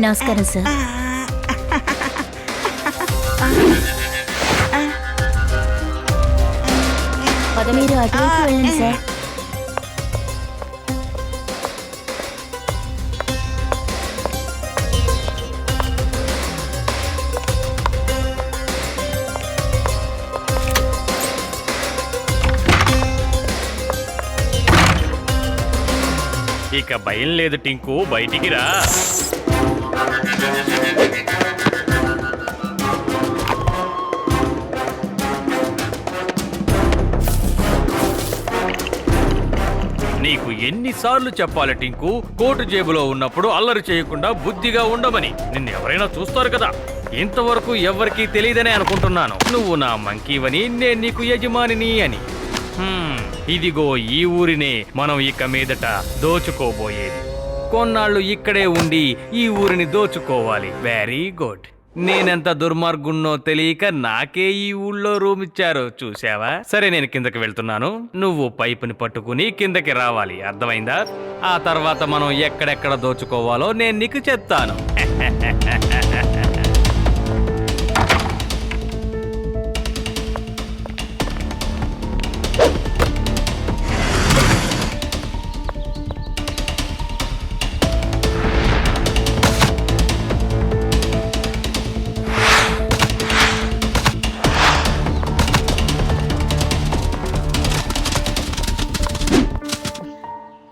నమస్కారం సార్. మీరు అటువైపు వెళ్ళండి సార్. ఇక భయం లేదు టింకు, బయటికి రా. నీకు ఎన్నిసార్లు చెప్పాలి టింకు, కోటు జేబులో ఉన్నప్పుడు అల్లరి చేయకుండా బుద్ధిగా ఉండమని. నిన్ను ఎవరైనా చూస్తారు కదా. ఇంతవరకు ఎవ్వరికీ తెలియదనే అనుకుంటున్నాను. నువ్వు నా మంకీవని, నేను నీకు యజమానిని అని. ఇదిగో ఈ ఊరినే మనం ఇక మీదట దోచుకోబోయేది. కొన్నాళ్ళు ఇక్కడే ఉండి ఈ ఊరిని దోచుకోవాలి. Very good. నేనెంత దుర్మార్గున్నో తెలియక నాకే ఈ ఊళ్ళో రూమ్ ఇచ్చారు, చూసావా? సరే, నేను కిందకి వెళ్తున్నాను. నువ్వు పైపుని పట్టుకుని కిందకి రావాలి, అర్థమైందా? ఆ తర్వాత మనం ఎక్కడెక్కడ దోచుకోవాలో నేను నీకు చెప్తాను.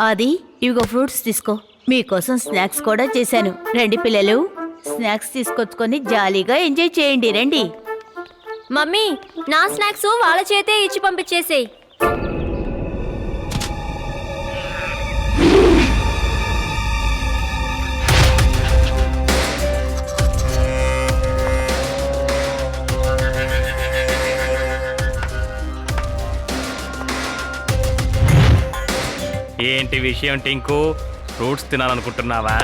అది ఇవిగో ఫ్రూట్స్ తీసుకో. మీకోసం స్నాక్స్ కూడా చేశాను. రండి పిల్లలు, స్నాక్స్ తీసుకొచ్చుకొని జాలీగా ఎంజాయ్ చేయండి. రండి. మమ్మీ, నా స్నాక్స్ వాళ్ళ చేతే ఇచ్చి పంపించేసేయ్. ఏంటి విషయం టింకు, ఫ్రూట్స్ తినాలనుకుంటున్నావా?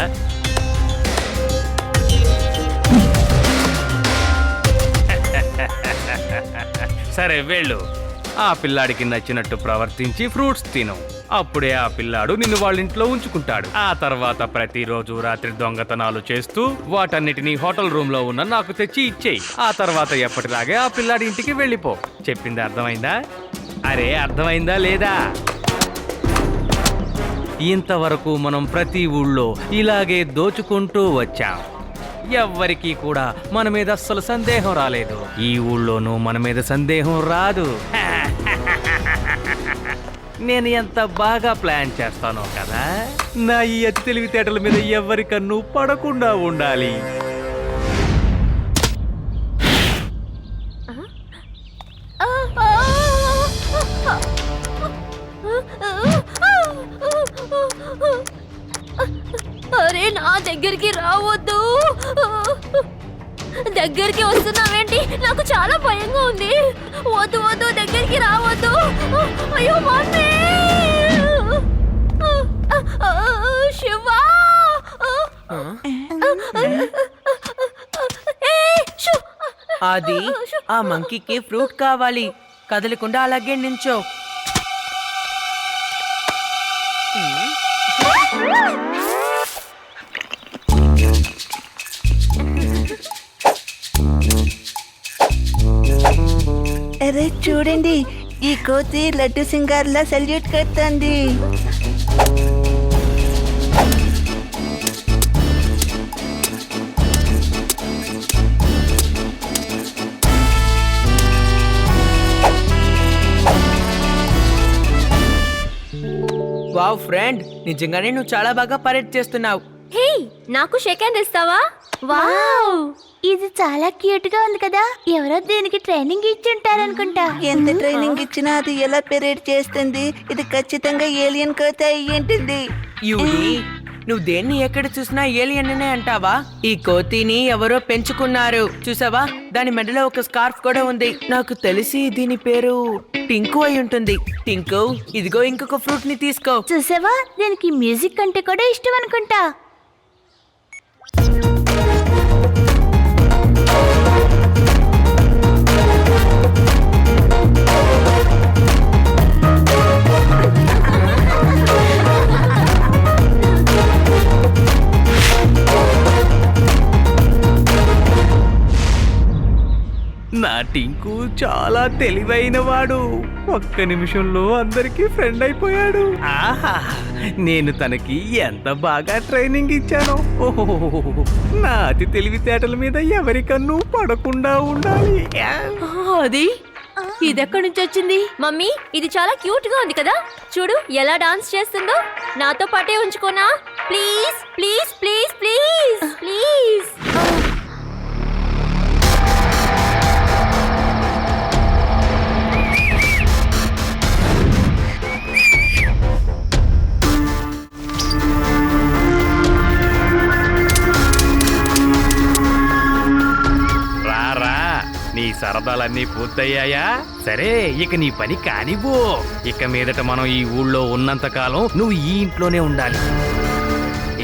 సరే వెళ్ళు. ఆ పిల్లాడికి నచ్చినట్టు ప్రవర్తించి ఫ్రూట్స్ తిను. అప్పుడే ఆ పిల్లాడు నిన్ను వాళ్ళ ఇంట్లో ఉంచుకుంటాడు. ఆ తర్వాత ప్రతిరోజు రాత్రి దొంగతనాలు చేస్తూ వాటన్నిటినీ హోటల్ రూమ్ లో ఉన్న నాకు తెచ్చి ఇచ్చేయి. ఆ తర్వాత ఎప్పటిలాగే ఆ పిల్లాడి ఇంటికి వెళ్ళిపో. చెప్పింది అర్థమైందా? అరే, అర్థమైందా లేదా? ఇంతవరకు మనం ప్రతి ఊళ్ళో ఇలాగే దోచుకుంటూ వచ్చాం. ఎవ్వరికీ కూడా మన మీద అస్సలు సందేహం రాలేదు. ఈ ఊళ్ళోనూ మన మీద సందేహం రాదు. నేను ఎంత బాగా ప్లాన్ చేస్తానో కదా. నా ఈ అతి తెలివితేటల మీద ఎవ్వరి కన్ను పడకుండా ఉండాలి. అరే, నా దగ్గరికి రావద్దు. దగ్గరికి వస్తున్నావేంటి? నాకు చాలా భయంగా ఉంది. వద్దు వద్దు, దగ్గరికి రావద్దు. అయ్యో మమ్మీ, శివా. అది ఆ మంకీకి ఫ్రూట్ కావాలి. కదలకుండా అలాగే నించో. అరే చూడండి, ఈ కోతి లడ్డు సింగార్లా సల్యూట్ కడుతుంది. వావ్ ఫ్రెండ్, నిజంగానే నువ్వు చాలా బాగా పరేడ్ చేస్తున్నావు. హే, నాకు షేక్ హ్యాండ్ ఇస్తావా? వావ్, ఇది చాలా క్యూట్ గా ఉంది కదా. ఎవరో దీనికి ట్రైనింగ్ ఇచ్చి ఉంటారనుకుంటా. ఎంత ట్రైనింగ్ ఇచ్చినా అది ఎలా పెరేడ్ చేస్తుంది? ఇది ఖచ్చితంగా ఏలియన్ కోతి అయి ఉంటుంది. యూడి, నువ్వు దేన్ని ఎక్కడ చూసినా ఏలియన్ అనే అంటావా? ఈ కోతిని ఎవరో పెంచుకున్నారు, చూసావా? దాని మెడలో ఒక స్కార్ఫ్ కూడా ఉంది. నాకు తెలిసి దీని పేరు టింకు అయి ఉంటుంది. టింకు, ఇదిగో ఇంకొక ఫ్రూట్ ని తీసుకో. చూసావా, దీనికి మ్యూజిక్ అంటే కూడా ఇష్టం అనుకుంటా. టింకు చాలా తెలివైనవాడు. ఒక్క నిమిషంలో అందరికీ ఫ్రెండ్ అయిపోయాడు. ఆహా, నేను తనకి ఎంత బాగా ట్రైనింగ్ ఇచ్చానో. ఓహో, నా అతి తెలివితేటల మీద ఎవరికన్ను పడకుండా ఉండాలి. అది ఇదెక్కడి నుంచి వచ్చింది? మమ్మీ ఇది చాలా క్యూట్ గా ఉంది కదా, చూడు ఎలా డాన్స్ చేస్తుందో. నాతో పాటే ఉంచుకోనా? Please please please please please. రారా, నీ సరదాలన్నీ పూర్తయ్యాయా? సరే, ఇక నీ పని కానివ్వు. ఇక మీదట మనం ఈ ఊళ్ళో ఉన్నంత కాలం నువ్వు ఈ ఇంట్లోనే ఉండాలి.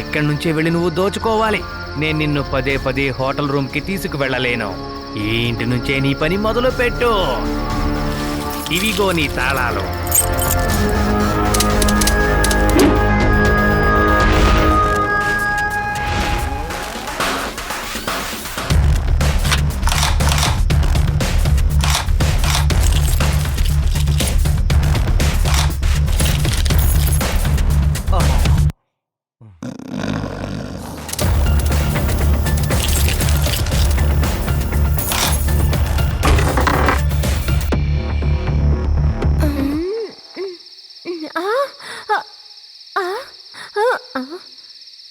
ఇక్కడి నుంచే వెళ్ళి నువ్వు దోచుకోవాలి. నేను నిన్ను పదే పదే హోటల్ రూమ్ కి తీసుకువెళ్ళలేను. ఈ ఇంటి నుంచే నీ పని మొదలు పెట్టు. ఇవిగో నీ తాళాలు.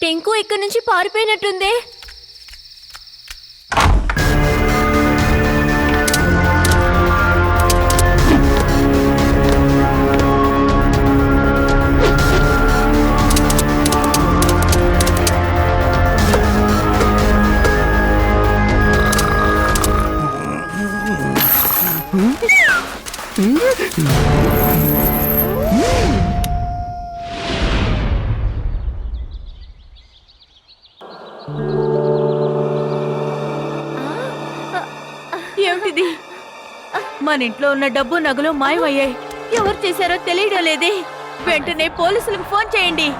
టింకు ఇక్కడి నుంచి పారిపోయినట్టుందే. ఏమిటిది? మన ఇంట్లో ఉన్న డబ్బు నగలు మాయమయ్యాయి. ఎవరు చేశారో తెలియడం లేదే. వెంటనే పోలీసులకు ఫోన్ చేయండి.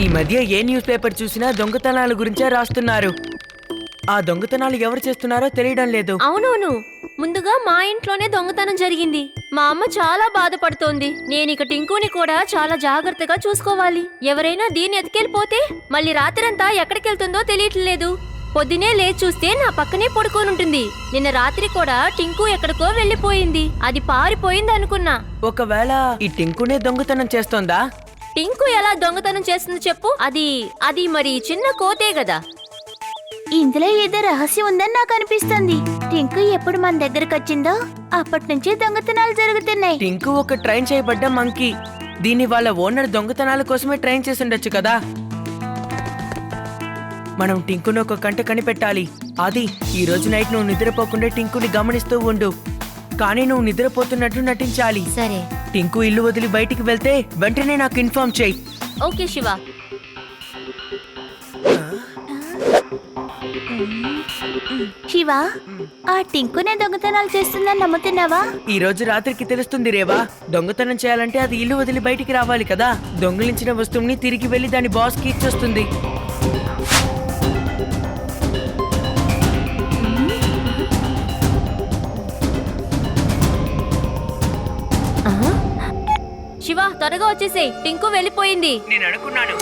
ఈ మధ్య ఏ న్యూస్ పేపర్ చూసినా దొంగతనాల గురించే రాస్తున్నారు. ఆ దొంగతనాలు ఎవరు చేస్తున్నారో తెలియడం లేదు. అవునవును, ముందుగా మా ఇంట్లోనే దొంగతనం జరిగింది. మా అమ్మ చాలా బాధపడుతోంది. నేను ఇక టింకుని కూడా చాలా జాగ్రత్తగా చూసుకోవాలి. ఎవరైనా దీన్ని ఎత్తుకెళ్ళిపోతే మళ్ళీ రాత్రంతా ఎక్కడికెళ్తుందో తెలియట్లేదు. పొద్దునే లేచి చూస్తే నా పక్కనే పడుకోనుంటుంది. నిన్న రాత్రి కూడా టింకు ఎక్కడికో వెళ్ళిపోయింది. అది పారిపోయింది అనుకున్నా. ఒకవేళ ఈ టింకునే దొంగతనం చేస్తోందా? టింకు ఎలా దొంగతనం చేస్తుంది చెప్పు? అది మరి చిన్న కోతే కదా. ఇందులో ఏదో రహస్యం ఉందని నాకు అనిపిస్తుంది. టింకు ఎప్పుడు మన దగ్గరకు వచ్చిందో అప్పటి నుంచి దొంగతనాలు జరుగుతున్నాయి. టింకు ఒక ట్రైన్ చేయబడ్డ మంకీ. దీన్ని వాళ్ళ ఓనర్ దొంగతనాల కోసమే ట్రైన్ చేసి ఉండొచ్చు కదా. మనం టింకును ఒక కంట కనిపెట్టాలి. అది ఈ రోజు నైట్ నువ్వు నిద్రపోకుండా టింకుని గమనిస్తూ ఉండు. కానీ నువ్వు నిద్రపోతున్నట్టు నటించాలి. సరే. టింకు ఇల్లు వదిలి బయటికి వెళ్తే వెంటనే నాకు ఇన్ఫార్మ్ చేయి. ఓకే శివ. శివ, ఆ టింకునే దొంగతనాలు చేస్తుందని నమ్ముతున్నావా? ఈ రోజు రాత్రికి తెలుస్తుంది రేవా. దొంగతనం చేయాలంటే అది ఇల్లు వదిలి బయటికి రావాలి కదా. దొంగిలించిన వస్తువుని తిరిగి వెళ్లి దాని బాస్ కి ఇచ్చొస్తుంది. శివ త్వరగా వచ్చేసేయ్, టింకు వెళ్ళిపోయింది. నేను అనుకున్నాను.